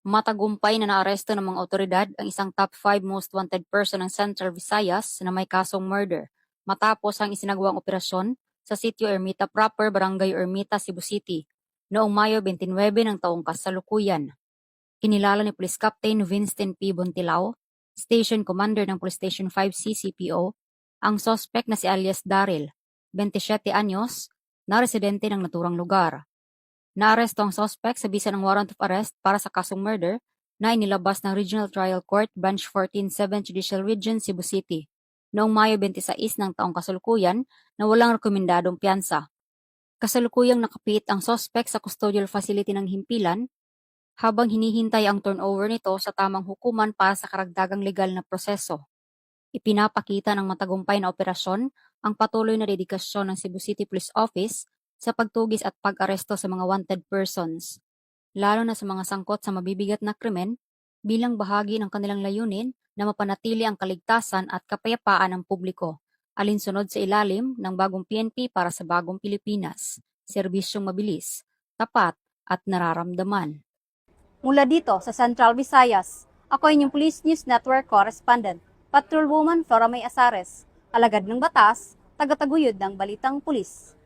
Matagumpay na naaresto ng mga otoridad ang isang top 5 most wanted person ng Central Visayas na may kasong murder matapos ang isinagawang operasyon sa sitio Ermita Proper, Barangay Ermita, Cebu City noong Mayo 29 ng taong kasalukuyan. Kinilala ni Police Captain Vincent P. Bontilao, Station Commander ng Police Station 5 CCPO, ang sospek na si alias Daryl, 27 anyos, na residente ng naturang lugar. Naaresto ang sospek sa bisa ng warrant of arrest para sa kasong murder na inilabas ng Regional Trial Court Branch 14 7th Judicial Region, Cebu City noong Mayo 26 ng taong kasalukuyan na walang rekomendadong piyansa. Kasalukuyang nakapit ang sospek sa custodial facility ng Himpilan habang hinihintay ang turnover nito sa tamang hukuman para sa karagdagang legal na proseso. Ipinapakita ng matagumpay na operasyon ang patuloy na dedikasyon ng Cebu City Police Office sa pagtugis at pag-aresto sa mga wanted persons, lalo na sa mga sangkot sa mabibigat na krimen bilang bahagi ng kanilang layunin na mapanatili ang kaligtasan at kapayapaan ng publiko, alinsunod sa ilalim ng bagong PNP para sa bagong Pilipinas, serbisyong mabilis, tapat at nararamdaman. Mula dito sa Central Visayas, ako inyong Police News Network Correspondent, Patrolwoman Flora May Asares, alagad ng batas, tagataguyod ng Balitang Pulis.